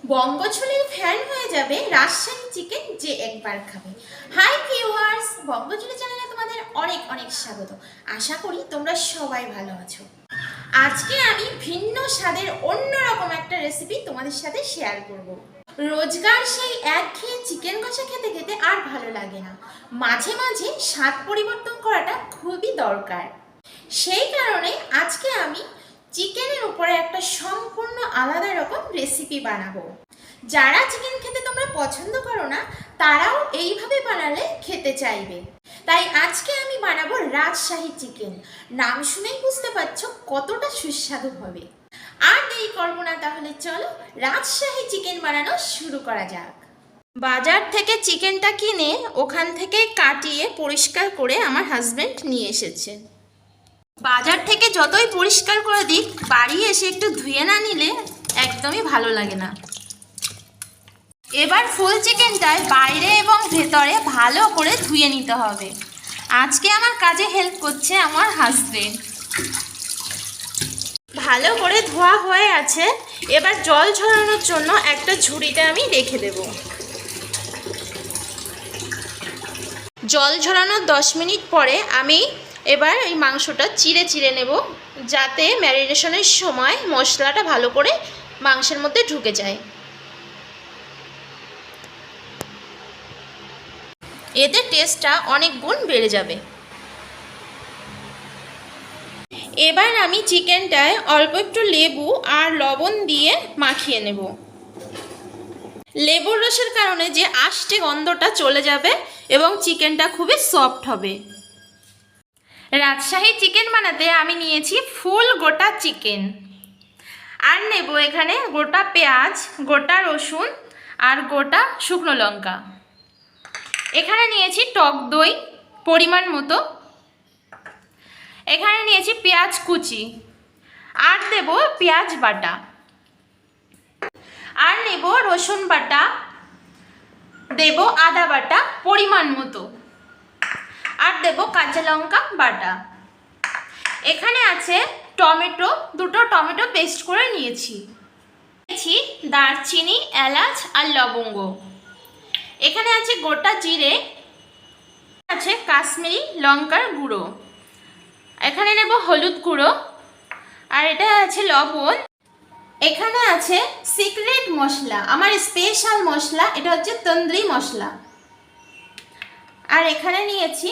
বঙ্গছড়ির fan হয়ে যাবে Rajshahi chicken যে একবার খাবে। হাই ভিউয়ার্স, বঙ্গছড়ি চ্যানেলে তোমাদের অনেক অনেক স্বাগত। আশা করি তোমরা সবাই ভালো আছো। আজকে আমি ভিন্ন স্বাদের অন্যরকম একটা রেসিপি তোমাদের সাথে শেয়ার করব। রোজকার সেই একঘেয়ে চিকেন কষা খেতে খেতে আর ভালো লাগে না, মাঝে মাঝে স্বাদ পরিবর্তন করাটা খুবই দরকার। সেই কারণে আজকে আমি চিকেনের উপরে একটা সম্পূর্ণ আলাদা রকম রেসিপি বানাবো। যারা চিকেন খেতে তোমরা পছন্দ করো না, তারাও এইভাবে বানালে খেতে চাইবে। তাই আজকে আমি বানাবো রাজশাহী চিকেন। নাম শুনেই বুঝতে পারছো কতটা সুস্বাদু হবে। আর দেরি করবো না, তাহলে চলো রাজশাহী চিকেন বানানো শুরু করা যাক। বাজার থেকে চিকেনটা কিনে ওখান থেকে কাটিয়ে পরিষ্কার করে আমার হাজবেন্ড নিয়ে এসেছে। বাজার থেকে যতই পরিষ্কার করে দিক, বাড়ি এসে একটু ধুয়ে না নিলে একদমই ভালো লাগে না। এবার ফুল চিকেনটায় বাইরে এবং ভেতরে ভালো করে ধুয়ে নিতে হবে। আজকে আমার কাজে হেল্প করছে আমার হাজবেন্ড। ভালো করে ধোয়া হয়ে আছে। এবার জল ঝরানোর জন্য একটা ঝুড়িতে আমি রেখে দেব। জল ঝরানোর 10 মিনিট পরে আমি এবার এই মাংসটা চিড়ে চিড়ে নেব, যাতে ম্যারিনেশনের সময় মশলাটা ভালো করে মাংসের মধ্যে ঢুকে যায়। এতে টেস্টটা অনেক গুণ বেড়ে যাবে। এবার আমি চিকেনটায় অল্প একটু লেবু আর লবণ দিয়ে মাখিয়ে নেব। লেবুর রসের কারণে যে আষ্টে গন্ধটা চলে যাবে এবং চিকেনটা খুবই সফট হবে। রাজশাহী চিকেন বানাতে আমি নিয়েছি ফুল গোটা চিকেন, আর নেব এখানে গোটা পেঁয়াজ, গোটা রসুন আর গোটা শুকনো লঙ্কা। এখানে নিয়েছি টক দই পরিমাণ মতো। এখানে নিয়েছি পেঁয়াজ কুচি, আর দেব পেঁয়াজ বাটা, আর নেব রসুন বাটা, দেব আদা বাটা পরিমাণ মতো, আর দেব কাঁচা লঙ্কা বাটা। এখানে আছে টমেটো, দুটো টমেটো পেস্ট করে নিয়েছি। দারচিনি, এলাচ আর লবঙ্গ। এখানে আছে গোটা জিরে, আছে কাশ্মীরি লঙ্কার গুঁড়ো। এখানে নেব হলুদ গুঁড়ো, আর এটা আছে লবণ। এখানে আছে সিক্রেট মশলা, আমার স্পেশাল মশলা, এটা হচ্ছে তন্দুরি মশলা। আর এখানে নিয়েছি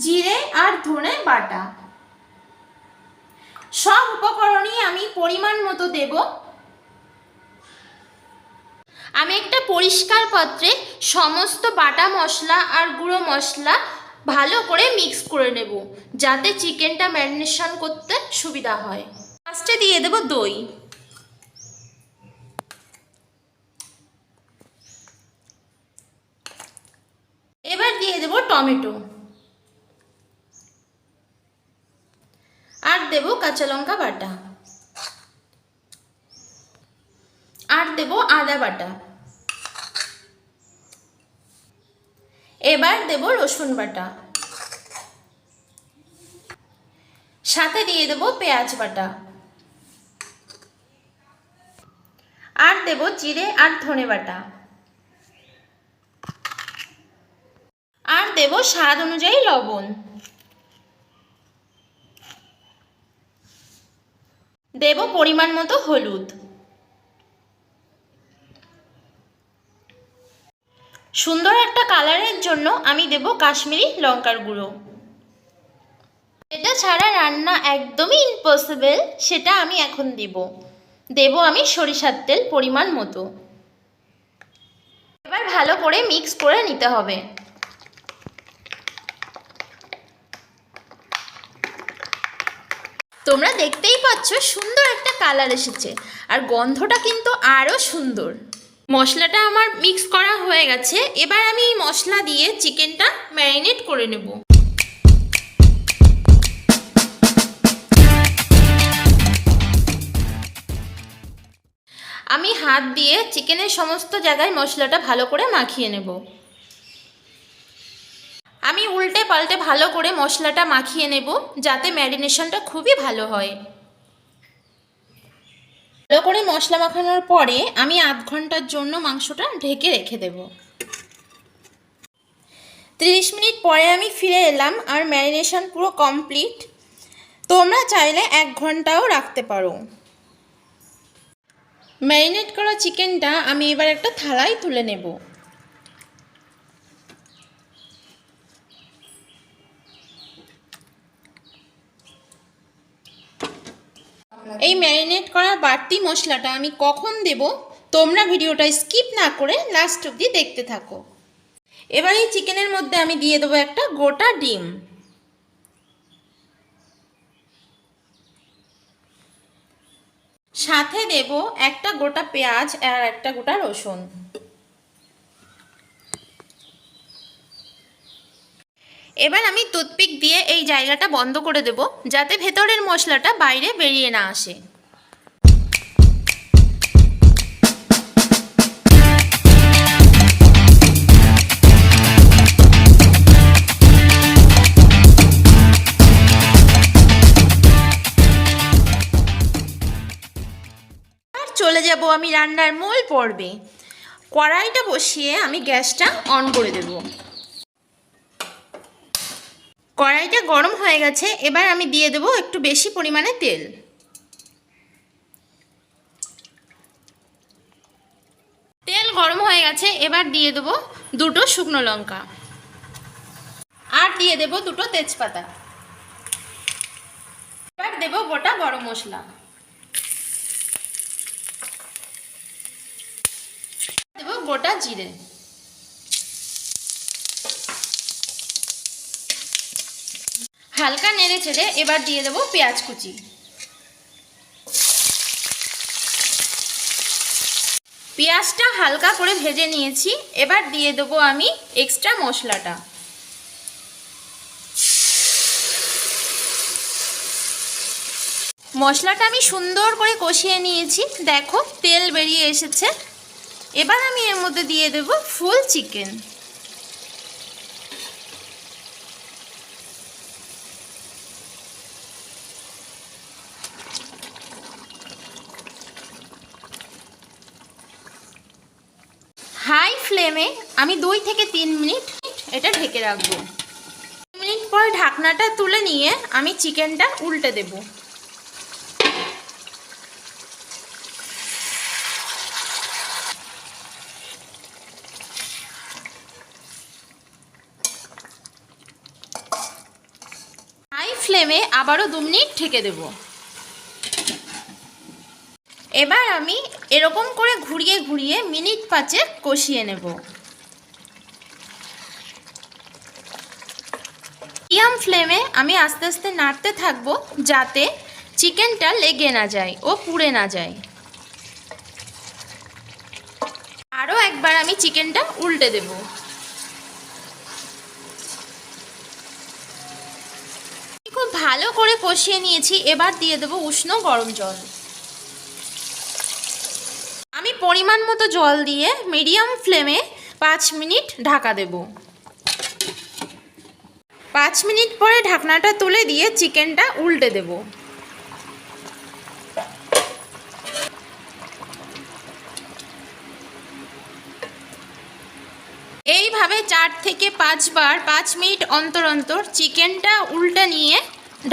জিরে আর ধনে বাটা। সব উপকরণই আমি পরিমাণ মতো দেব। আমি একটা পরিষ্কার পাত্রে সমস্ত বাটা মশলা আর গুঁড়ো মশলা ভালো করে মিক্স করে নেব, যাতে চিকেনটা ম্যারিনেশন করতে সুবিধা হয়। ফার্স্টে দিয়ে দেব দই। এবার দিয়ে দেব টমেটো, আর দেব কাঁচা লঙ্কা বাটা, আর দেব আদা বাটা। এবার দেব রসুন বাটা, সাথে দিয়ে দেব পেঁয়াজ বাটা, আর দেব জিরে আর ধনে বাটা, আর দেব স্বাদ অনুযায়ী লবণ, দেব পরিমাণ মতো হলুদ। সুন্দর একটা কালারের জন্য আমি দেব কাশ্মীরি লঙ্কার গুঁড়ো। এটা ছাড়া রান্না একদমই ইম্পসিবল, সেটা আমি এখন দেব আমি সরিষার তেল পরিমাণ মতো। এবার ভালো করে মিক্স করে নিতে হবে। তোমরা দেখতেই পাচ্ছ সুন্দর একটা কালার এসেছে, আর গন্ধটা কিন্তু আরও সুন্দর। মশলাটা আমার মিক্স করা হয়ে গেছে। এবার আমি এই মশলা দিয়ে চিকেনটা ম্যারিনেট করে নেব। আমি হাত দিয়ে চিকেনের সমস্ত জায়গায় মশলাটা ভালো করে মাখিয়ে নেব। আমি উল্টে পাল্টে ভালো করে মশলাটা মাখিয়ে নেব, যাতে ম্যারিনেশনটা খুবই ভালো হয়। ভালো করে মশলা মাখানোর পরে আমি আধ ঘন্টার জন্য মাংসটা ঢেকে রেখে দেব। 30 মিনিট পরে আমি ফিরে এলাম আর ম্যারিনেশন পুরো কমপ্লিট। তোমরা চাইলে 1 ঘন্টাও রাখতে পারো। ম্যারিনেট করা চিকেনটা আমি এবার একটা থালায় তুলে নেব। এই ম্যারিনেট করা বাড়তি মশলাটা আমি কখন দেব তোমরা ভিডিওটা স্কিপ না করে লাস্ট অবধি দেখতে থাকো। এবার এই চিকেনের মধ্যে আমি দিয়ে দেবো একটা গোটা ডিম, সাথে দেব একটা গোটা পেঁয়াজ আর একটা গোটা রসুন। এবার আমি টুথপিক দিয়ে এই জায়গাটা বন্ধ করে দেব যাতে ভেতরের মশলাটা বাইরে বেরিয়ে না আসে। আর চলে যাব আমি রান্নার মূল পর্বে। কড়াইটা বসিয়ে আমি গ্যাসটা অন করে দেব। কড়াইটা গরম হয়ে গেছে, এবার আমি দিয়ে দেব একটু বেশি পরিমাণে তেল। তেল গরম হয়ে গেছে, এবার দিয়ে দেব 2টো শুকনো লঙ্কা আর দিয়ে দেব 2টো তেজপাতা। এবার দেব গোটা গরম মশলা, দেব গোটা জিরে, হালকা নেড়ে চেড়ে এবার দিয়ে দেব পেঁয়াজ কুচি। পেঁয়াজটা হালকা করে ভেজে নিয়েছি, এবার দিয়ে দেব আমি এক্সট্রা মশলাটা। মশলাটা আমি সুন্দর করে কষিয়ে নিয়েছি, দেখো তেল বেরিয়ে এসেছে। এবার আমি এর মধ্যে দিয়ে দেব ফুল চিকেন। হাই ফ্লেমে আমি 2 থেকে 3 মিনিট এটা ঢেকে রাখবো। 2 মিনিট পর ঢাকনাটা তুলে নিয়ে আমি চিকেনটা উল্টে দেব। হাই ফ্লেমে আবারও 2 মিনিট ঢেকে দেব। এবার আমি এরকম করে ঘুরিয়ে ঘুরিয়ে মিনিট 5 কষিয়ে নেব। মিডিয়াম ফ্লেমে আমি আস্তে আস্তে নাড়তে থাকবো যাতে চিকেনটা লেগে না যায় ও পুড়ে না যায়। আরও একবার আমি চিকেনটা উল্টে দেব। খুব ভালো করে কষিয়ে নিয়েছি, এবার দিয়ে দেব উষ্ণ গরম জল। আমি পরিমাণ মতো জল দিয়ে মিডিয়াম ফ্লেমে 5 মিনিট ঢাকা দেব। 5 মিনিট পরে ঢাকনাটা তুলে দিয়ে চিকেনটা উল্টে দেব। এইভাবে 4 থেকে 5 বার 5 মিনিট অন্তর অন্তর চিকেনটা উল্টে নিয়ে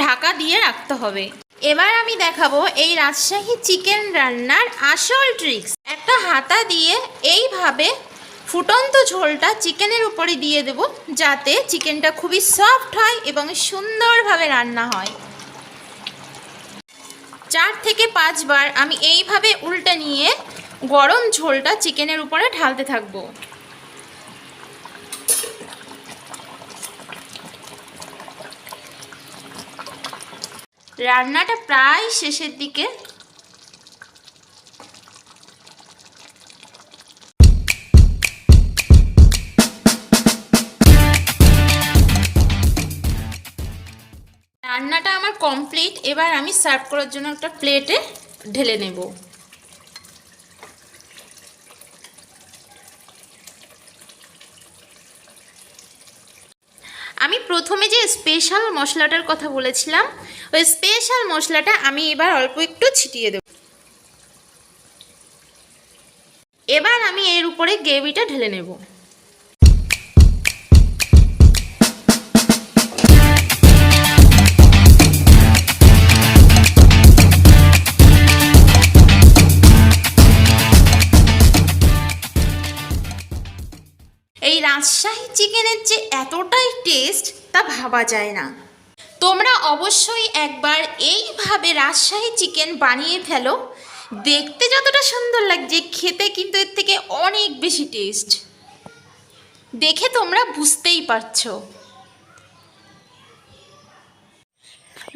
ঢাকা দিয়ে রাখতে হবে। এবার আমি দেখাবো এই রাজশাহী চিকেন রান্নার আসল ট্রিক্স। একটা হাতা দিয়ে এইভাবে ফুটন্ত ঝোলটা চিকেনের উপরে দিয়ে দেব যাতে চিকেনটা খুবই সফট হয় এবং সুন্দরভাবে রান্না হয়। 4 থেকে 5 বার আমি এইভাবে উল্টে নিয়ে গরম ঝোলটা চিকেনের উপরে ঢালতে থাকবো। রান্নাটা প্রায় শেষের দিকে। রান্নাটা আমার কমপ্লিট, এবার আমি সার্ভ করার জন্য একটা প্লেটে ঢেলে নেব। আমি প্রথমে যে স্পেশাল মশলাটার কথা বলেছিলাম ওই স্পেশাল মশলাটা আমি এবার অল্প একটু ছিটিয়ে দেব। এবার আমি এর উপরে গ্রেভিটা ঢেলে নেব। এই রাজশাহী চিকেনের যে এতটাই টেস্ট তা ভাবা যায় না। তোমরা অবশ্যই একবার এইভাবে রাজশাহী চিকেন বানিয়ে ফেলো। দেখতে যতটা সুন্দর লাগছে, খেতে কিন্তু এর থেকে অনেক বেশি টেস্ট। দেখে তোমরা বুঝতেই পারছো।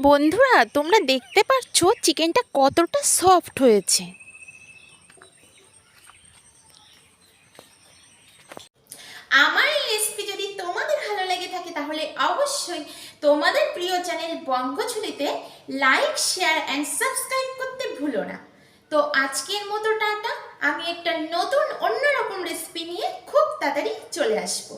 বন্ধুরা, তোমরা দেখতে পাচ্ছো চিকেনটা কতটা সফট হয়েছে। আমার এই রেসিপি যদি তোমাদের ভালো লেগে থাকে তাহলে অবশ্যই তোমাদের প্রিয় চ্যানেল বঙ্গঝুলিতে লাইক, শেয়ার অ্যান্ড সাবস্ক্রাইব করতে ভুলো না। তো আজকের মতো টাটা। আমি একটা নতুন অন্যরকম রেসিপি নিয়ে খুব তাড়াতাড়ি চলে আসবো।